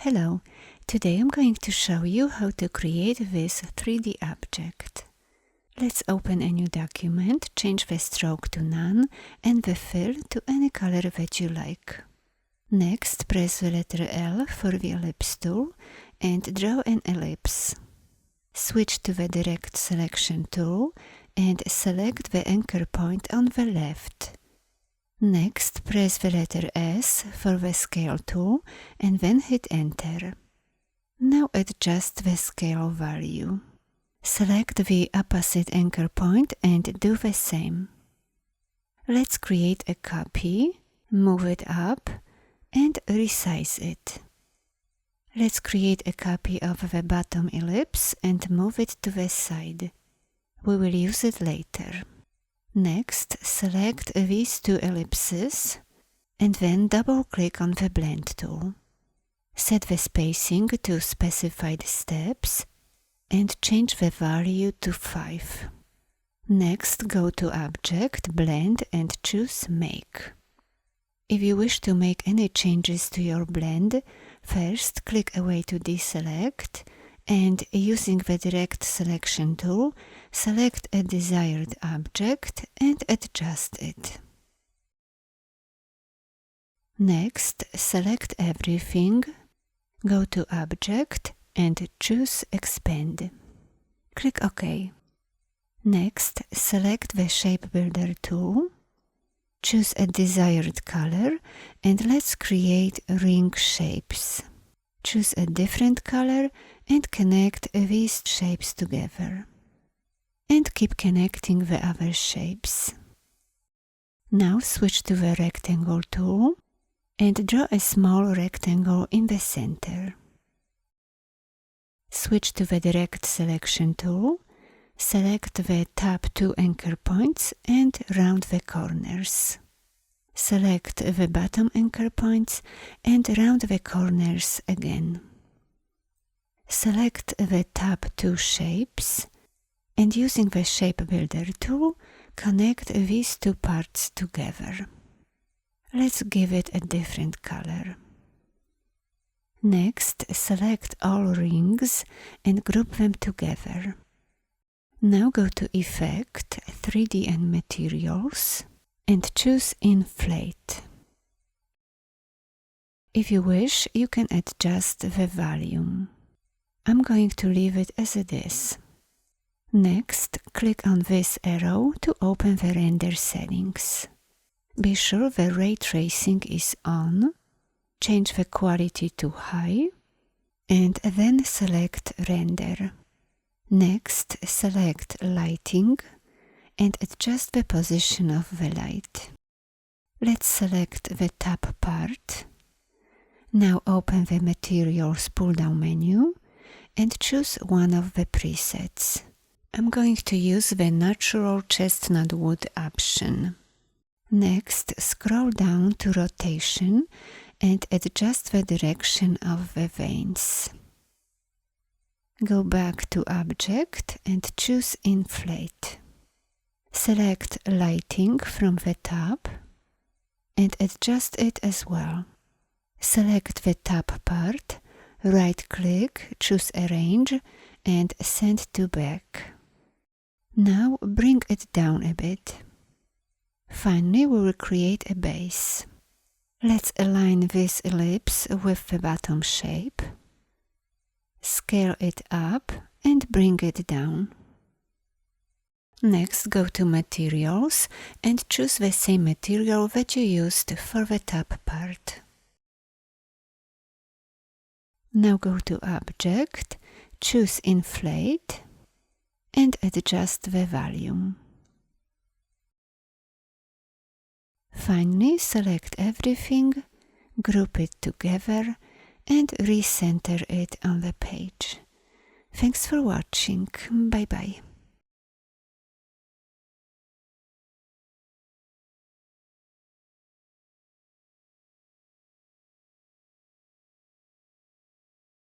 Hello, today I'm going to show you how to create this 3D object. Let's open a new document, change the stroke to none and the fill to any color that you like. Next, press the letter L for the ellipse tool and draw an ellipse. Switch to the direct selection tool and select the anchor point on the left. Next, press the letter S for the scale tool and then hit enter. Now adjust the scale value. Select the opposite anchor point and do the same. Let's create a copy, move it up and resize it. Let's create a copy of the bottom ellipse and move it to the side. We will use it later. Next, select these two ellipses and then double-click on the blend tool. Set the spacing to specified steps and change the value to 5. Next, go to Object, Blend and choose Make. If you wish to make any changes to your blend, first click away to deselect and using the direct selection tool, select a desired object and adjust it. Next, select everything, go to Object and choose Expand. Click OK. Next, select the Shape Builder tool, choose a desired color and let's create ring shapes. Choose a different color and connect these shapes together. And keep connecting the other shapes. Now switch to the rectangle tool and draw a small rectangle in the center. Switch to the direct selection tool, select the top 2 anchor points and round the corners. Select the bottom anchor points and round the corners again. Select the top 2 shapes and using the Shape Builder tool, connect these 2 parts together. Let's give it a different color. Next, select all rings and group them together. Now go to Effect, 3D and Materials and choose Inflate. If you wish, you can adjust the volume. I'm going to leave it as it is. Next, click on this arrow to open the render settings. Be sure the ray tracing is on, change the quality to high, and then select Render. Next, select Lighting and adjust the position of the light. Let's select the top part. Now open the Materials pull-down menu and choose one of the presets. I'm going to use the Natural Chestnut Wood option. Next, scroll down to Rotation and adjust the direction of the veins. Go back to Object and choose Inflate. Select Lighting from the top and adjust it as well. Select the top part, right-click, choose Arrange and send to back. Now bring it down a bit. Finally, we will create a base. Let's align this ellipse with the bottom shape. Scale it up and bring it down. Next, go to Materials and choose the same material that you used for the top part. Now go to Object, choose Inflate and adjust the volume. Finally, select everything, group it together and recenter it on the page. Thanks for watching. Bye bye.